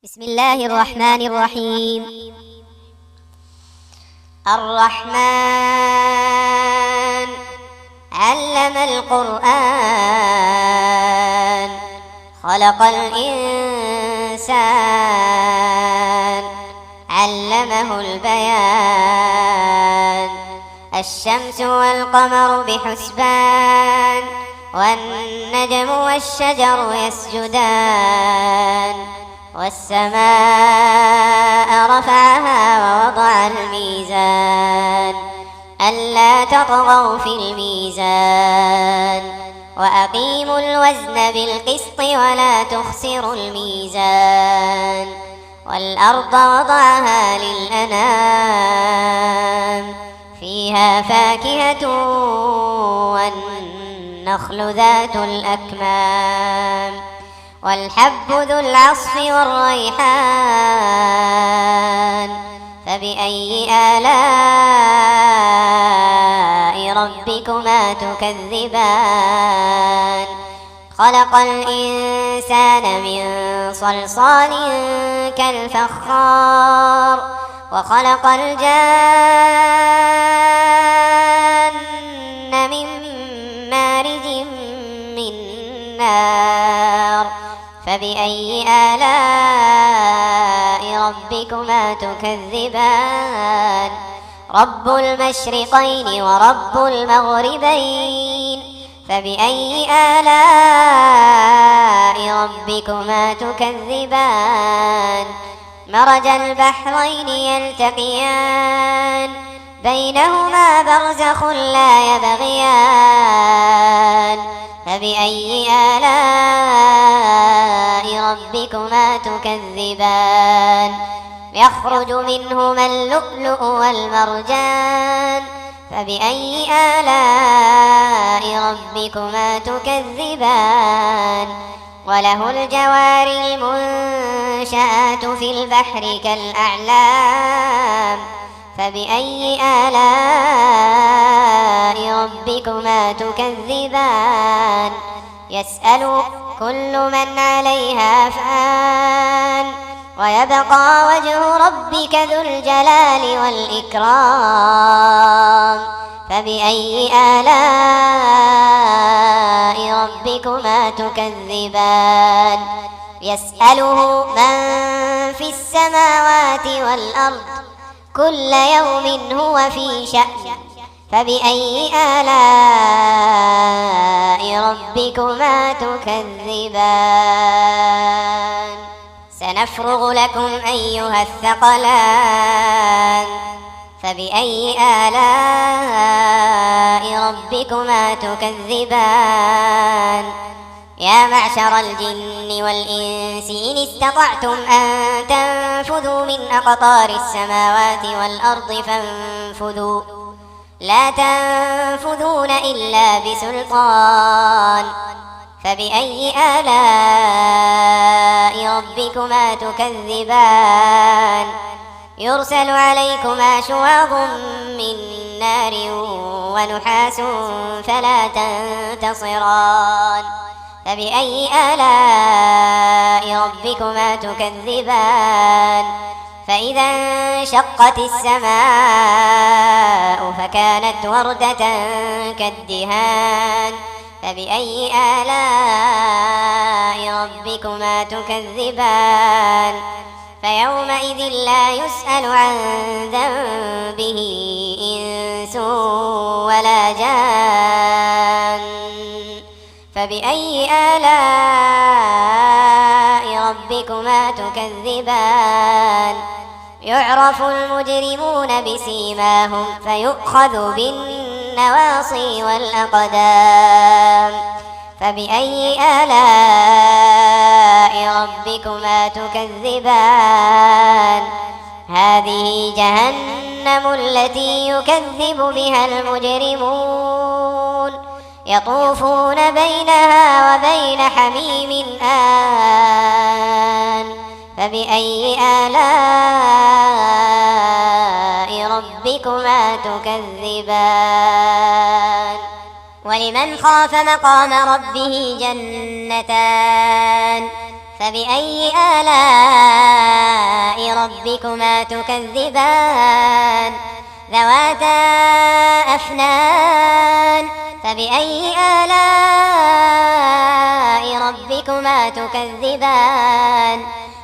بسم الله الرحمن الرحيم. الرحمن علم القرآن خلق الإنسان علمه البيان الشمس والقمر بحسبان والنجم والشجر يسجدان والسماء رفعها ووضع الميزان ألا تطغوا في الميزان وأقيموا الوزن بالقسط ولا تخسروا الميزان والأرض وضعها للأنام فيها فاكهة والنخل ذات الأكمام والحب ذو العصف والريحان فبأي آلاء ربكما تكذبان خلق الإنسان من صلصال كالفخار وخلق الجان من مارج من نار فبأي آلاء ربكما تكذبان رب المشرقين ورب المغربين فبأي آلاء ربكما تكذبان مرج البحرين يلتقيان بينهما برزخ لا يبغيان فبأي آلاء ربكما تكذبان يخرج منهما اللؤلؤ والمرجان فبأي آلاء ربكما تكذبان وله الجوار المنشآت في البحر كالأعلام فبأي آلاء ربكما تكذبان يسأل كل من عليها فان ويبقى وجه ربك ذو الجلال والإكرام فبأي آلاء ربكما تكذبان يسأله من في السماوات والأرض كل يوم هو في شأن فبأي آلاء ربكما تكذبان سنفرغ لكم أيها الثقلان فبأي آلاء ربكما تكذبان يا معشر الجن والإنس إن استطعتم أن تنفذوا من أقطار السماوات والأرض فانفذوا لا تنفذون إلا بسلطان فبأي آلاء ربكما تكذبان يرسل عليكما شواظ من نار ونحاس فلا تنتصران فبأي آلاء ربكما تكذبان فإذا انشقت السماء فكانت وردة كالدهان فبأي آلاء ربكما تكذبان فيومئذ لا يسأل عن ذنبه إنس ولا جان فبأي آلاء ربكما تكذبان يعرف المجرمون بسيماهم فيؤخذ بالنواصي والأقدام فبأي آلاء ربكما تكذبان هذه جهنم التي يكذب بها المجرمون يطوفون بينها وبين حميم آن فبأي آلاء ربكما تكذبان ولمن خاف مقام ربه جنتان فبأي آلاء ربكما تكذبان ذواتا أفنان فبأي آلاء ربكما تكذبان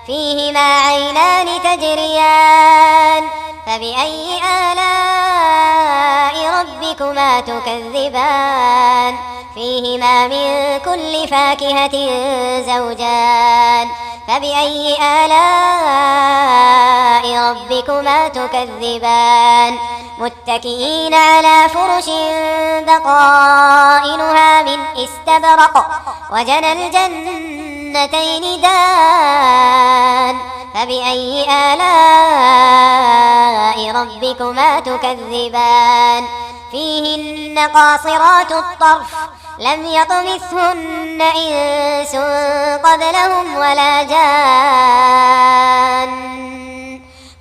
فيهما عينان تجريان فبأي آلاء ربكما تكذبان فيهما من كل فاكهة زوجان فبأي آلاء ربكما تكذبان متكئين على فرش بطائنها من استبرق وجنى الجنتين دان فبأي آلاء ربكما تكذبان فيهن قاصرات الطرف لم يطمثهن إنس قبلهم ولا جان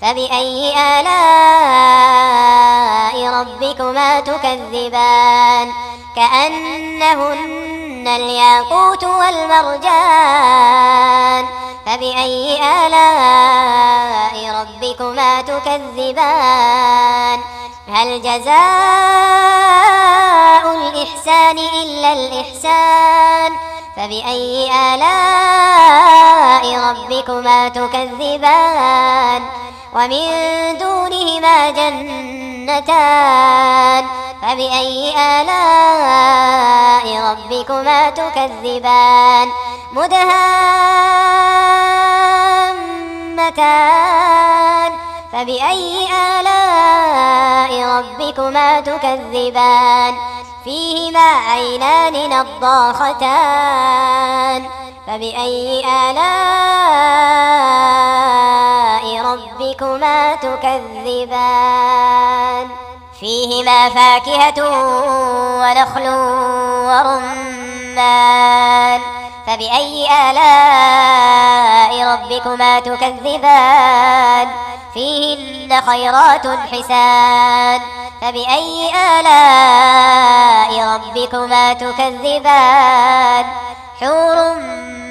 فبأي آلاء ربكما تكذبان كأنهن الياقوت والمرجان فبأي آلاء ربكما تكذبان هل جزاء الإحسان إلا الإحسان فبأي آلاء ربكما تكذبان ومن دونهما جنتان فبأي آلاء ربكما تكذبان مدهامتان فبأي آلاء ربكما تكذبان فيهما عينان نضاختان فبأي آلاء ربكما تكذبان فيهما فاكهة ونخل ورمان فبأي آلاء ربكما تكذبان فيهن خيرات حسان فبأي آلاء ربكما تكذبان حور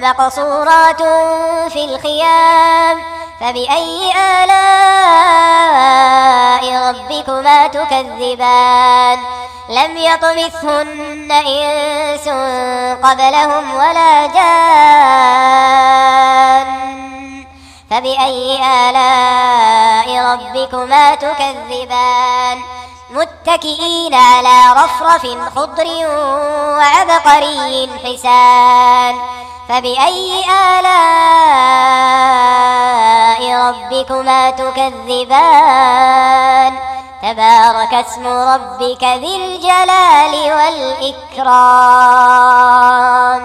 مقصورات في الخيام فبأي آلاء ربكما تكذبان لم يطمثهن إنس قبلهم ولا جان فبأي آلاء ربكما تكذبان متكئين على رفرف خضر وعبقري حسان فبأي آلاء ربكما تكذبان تبارك اسم ربك ذي الجلال والإكرام.